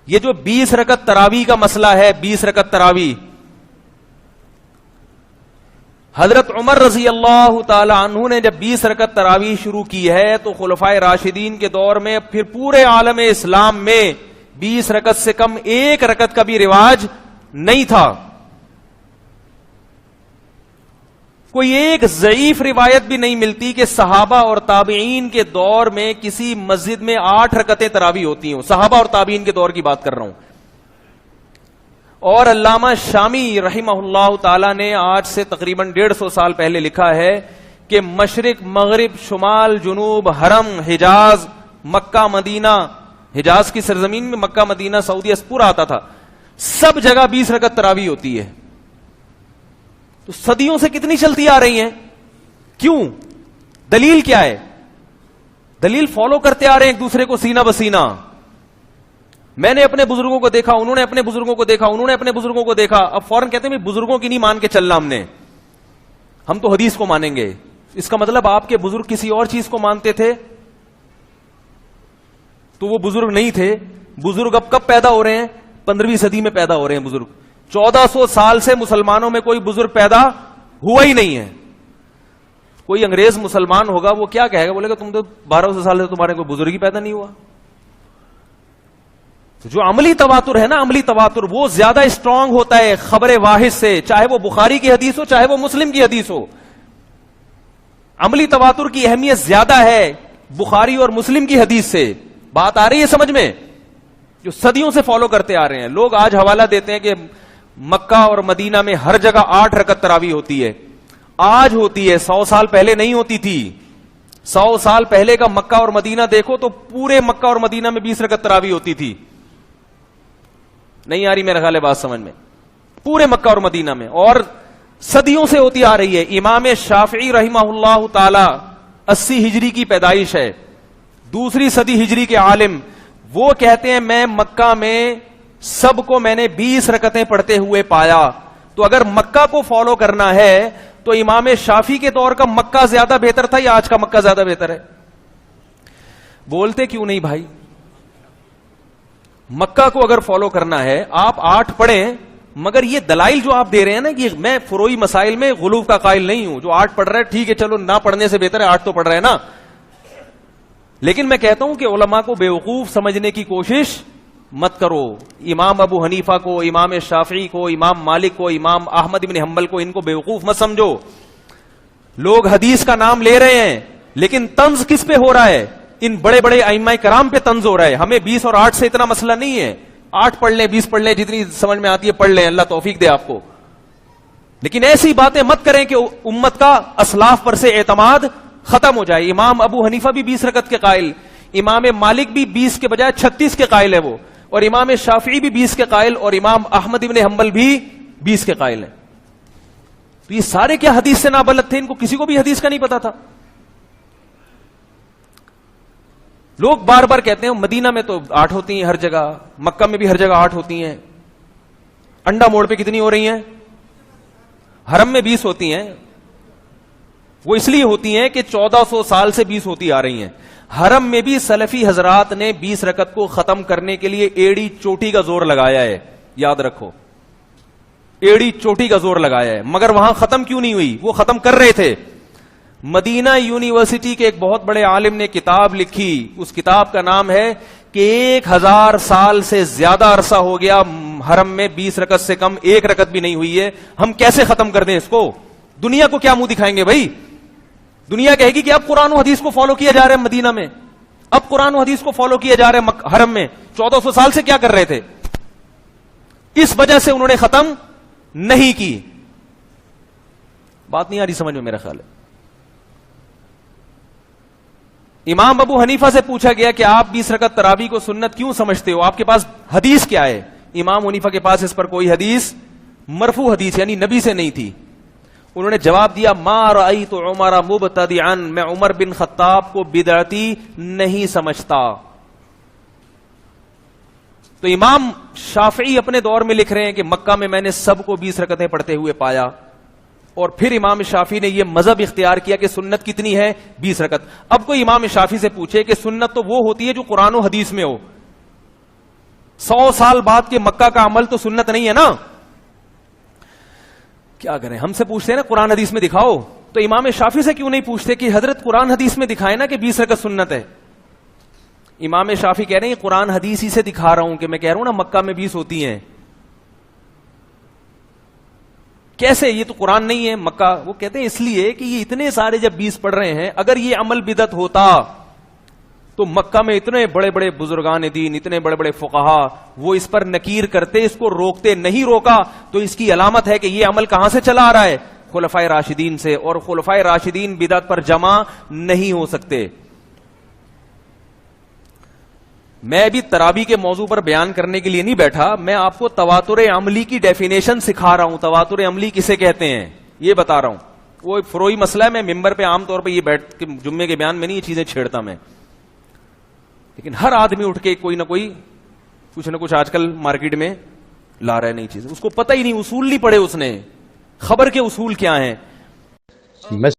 یہ جو 20 رکعت تراویح کا مسئلہ ہے، 20 رکعت تراویح، حضرت عمر رضی اللہ تعالی عنہ نے جب 20 رکعت تراویح شروع کی ہے تو خلفائے راشدین کے دور میں پھر پورے عالم اسلام میں 20 رکعت سے کم ایک رکعت کا بھی رواج نہیں تھا. کوئی ایک ضعیف روایت بھی نہیں ملتی کہ صحابہ اور تابعین کے دور میں کسی مسجد میں 8 رکعتیں تراویح ہوتی ہوں. صحابہ اور تابعین کے دور کی بات کر رہا ہوں. اور علامہ شامی رحمہ اللہ تعالی نے آج سے تقریباً 150 سال پہلے لکھا ہے کہ مشرق مغرب شمال جنوب حرم حجاز مکہ مدینہ، حجاز کی سرزمین میں مکہ مدینہ سعودیہ پورا آتا تھا، سب جگہ 20 رکعت تراویح ہوتی ہے. تو صدیوں سے کتنی چلتی آ رہی ہیں؟ کیوں؟ دلیل کیا ہے؟ دلیل فالو کرتے آ رہے ہیں ایک دوسرے کو سینہ بسینہ. میں نے اپنے بزرگوں کو دیکھا، انہوں نے اپنے بزرگوں کو دیکھا، انہوں نے اپنے بزرگوں کو دیکھا. اب فوراً کہتے ہیں بزرگوں کی نہیں مان کے چلنا، ہم تو حدیث کو مانیں گے. اس کا مطلب آپ کے بزرگ کسی اور چیز کو مانتے تھے تو وہ بزرگ نہیں تھے. بزرگ اب کب پیدا ہو رہے ہیں؟ 15ویں صدی میں پیدا ہو رہے ہیں بزرگ. 1400 سال سے مسلمانوں میں کوئی بزرگ پیدا ہوا ہی نہیں ہے. کوئی انگریز مسلمان ہوگا وہ کیا کہے گا؟ بولے گا تم تو 1200 سال سے تمہارے کوئی بزرگ ہی پیدا نہیں ہوا. جو عملی تواتر ہے نا، عملی تواتر وہ زیادہ اسٹرانگ ہوتا ہے خبر واحد سے، چاہے وہ بخاری کی حدیث ہو چاہے وہ مسلم کی حدیث ہو. عملی تواتر کی اہمیت زیادہ ہے بخاری اور مسلم کی حدیث سے. بات آ رہی ہے سمجھ میں؟ جو صدیوں سے فالو کرتے آ رہے ہیں لوگ آج حوالہ دیتے ہیں کہ مکہ اور مدینہ میں ہر جگہ 8 رکعت تراویح ہوتی ہے. آج ہوتی ہے، 100 سال پہلے نہیں ہوتی تھی. 100 سال پہلے کا مکہ اور مدینہ دیکھو تو پورے مکہ اور مدینہ میں 20 رکعت تراویح ہوتی تھی. نہیں آ رہی میرا خیال ہے بات سمجھ میں؟ پورے مکہ اور مدینہ میں، اور صدیوں سے ہوتی آ رہی ہے. امام شافعی رحمہ اللہ تعالی 80 ہجری کی پیدائش ہے، 2 صدی ہجری کے عالم. وہ کہتے ہیں میں مکہ میں سب کو میں نے 20 رکعتیں پڑھتے ہوئے پایا. تو اگر مکہ کو فالو کرنا ہے تو امام شافعی کے دور کا مکہ زیادہ بہتر تھا یا آج کا مکہ زیادہ بہتر ہے؟ بولتے کیوں نہیں بھائی؟ مکہ کو اگر فالو کرنا ہے آپ 8 پڑھیں، مگر یہ دلائل جو آپ دے رہے ہیں نا کہ میں فروئی مسائل میں غلو کا قائل نہیں ہوں. جو 8 پڑھ رہا ہے ٹھیک ہے، چلو نہ پڑھنے سے بہتر ہے 8 تو پڑھ رہے ہیں نا. لیکن میں کہتا ہوں کہ علماء کو بیوقوف سمجھنے کی کوشش مت کرو. امام ابو حنیفہ کو، امام شافعی کو، امام مالک کو، امام احمد بن حنبل کو، ان کو بیوقوف مت سمجھو. لوگ حدیث کا نام لے رہے ہیں لیکن طنز کس پہ ہو رہا ہے؟ ان بڑے بڑے ائمہ کرام پہ طنز ہو رہا ہے. ہمیں 20 اور 8 سے اتنا مسئلہ نہیں ہے. 8 پڑھ لیں، 20 پڑھ لیں، جتنی سمجھ میں آتی ہے پڑھ لیں، اللہ توفیق دے آپ کو. لیکن ایسی باتیں مت کریں کہ امت کا اسلاف پر سے اعتماد ختم ہو جائے. امام ابو حنیفہ بھی 20 رکعت کے قائل، امام مالک بھی 20 کے بجائے 36 کے قائل ہے وہ، اور امام شافعی بھی 20 کے قائل، اور امام احمد بن حنبل بھی 20 کے قائل ہیں. تو یہ سارے کیا حدیث سے نابلد تھے؟ ان کو کسی کو بھی حدیث کا نہیں پتا تھا. لوگ بار بار کہتے ہیں مدینہ میں تو 8 ہوتی ہیں ہر جگہ، مکہ میں بھی ہر جگہ 8 ہوتی ہیں. انڈا موڑ پہ کتنی ہو رہی ہیں؟ حرم میں 20 ہوتی ہیں. وہ اس لیے ہوتی ہیں کہ 1400 سال سے 20 ہوتی آ رہی ہیں. حرم میں بھی سلفی حضرات نے 20 رکعت کو ختم کرنے کے لیے ایڑی چوٹی کا زور لگایا ہے. یاد رکھو، ایڑی چوٹی کا زور لگایا ہے. مگر وہاں ختم کیوں نہیں ہوئی؟ وہ ختم کر رہے تھے. مدینہ یونیورسٹی کے ایک بہت بڑے عالم نے کتاب لکھی، اس کتاب کا نام ہے کہ 1000 سال سے زیادہ عرصہ ہو گیا حرم میں 20 رکعت سے کم ایک رکعت بھی نہیں ہوئی ہے، ہم کیسے ختم کر دیں اس کو؟ دنیا کو کیا منہ دکھائیں گے بھائی؟ دنیا کہے گی کہ اب قرآن و حدیث کو فالو کیا جا رہا ہے مدینہ میں، اب قرآن و حدیث کو فالو کیا جا رہا ہے حرم میں. 1400 سال سے کیا کر رہے تھے؟ اس وجہ سے انہوں نے ختم نہیں کی. بات نہیں آ رہی سمجھ میں میرا خیال ہے. امام ابو حنیفہ سے پوچھا گیا کہ آپ 20 رکعت تراویح کو سنت کیوں سمجھتے ہو؟ آپ کے پاس حدیث کیا ہے؟ امام حنیفہ کے پاس اس پر کوئی حدیث، مرفوع حدیث یعنی نبی سے نہیں تھی. انہوں نے جواب دیا ما رأیت عمر مبتدعا، میں عمر بن خطاب کو بدعتی نہیں سمجھتا. تو امام شافعی اپنے دور میں لکھ رہے ہیں کہ مکہ میں نے سب کو 20 رکعتیں پڑھتے ہوئے پایا. اور پھر امام شافعی نے یہ مذہب اختیار کیا کہ سنت کتنی ہے؟ 20 رکعت. اب کوئی امام شافعی سے پوچھے کہ سنت تو وہ ہوتی ہے جو قرآن و حدیث میں ہو، 100 سال بعد کے مکہ کا عمل تو سنت نہیں ہے نا. کیا کریں, ہم سے پوچھتے ہیں نا قرآن حدیث میں دکھاؤ, تو امام شافعی سے کیوں نہیں پوچھتے کہ حضرت قرآن حدیث میں دکھائے نا کہ 20 رکعت سنت ہے. امام شافعی کہہ رہے ہیں قرآن حدیث ہی سے دکھا رہا ہوں کہ میں کہہ رہا ہوں نا مکہ میں 20 ہوتی ہیں. کیسے, یہ تو قرآن نہیں ہے مکہ. وہ کہتے ہیں اس لیے کہ یہ اتنے سارے جب 20 پڑھ رہے ہیں, اگر یہ عمل بدعت ہوتا تو مکہ میں اتنے بڑے بڑے بزرگان دین, اتنے بڑے بڑے فقہا, وہ اس پر نکیر کرتے, اس کو روکتے. نہیں روکا تو اس کی علامت ہے کہ یہ عمل کہاں سے چلا آ رہا ہے, خلفائے راشدین سے, اور خلفائے راشدین بدعت پر جمع نہیں ہو سکتے. میں بھی تراویح کے موضوع پر بیان کرنے کے لیے نہیں بیٹھا, میں آپ کو تواتر عملی کی ڈیفینیشن سکھا رہا ہوں. تواتر عملی کسے کہتے ہیں یہ بتا رہا ہوں. وہ ایک فروئی مسئلہ ہے, میں ممبر پہ عام طور پہ یہ بیٹھ کے جمعے کے بیان میں نہیں یہ چیزیں چھیڑتا میں, لیکن ہر آدمی اٹھ کے کوئی نہ کوئی کچھ نہ کچھ آج کل مارکیٹ میں لا رہا ہے نئی چیزیں. اس کو پتہ ہی نہیں, اصول نہیں پڑھے اس نے, خبر کے اصول کیا ہیں.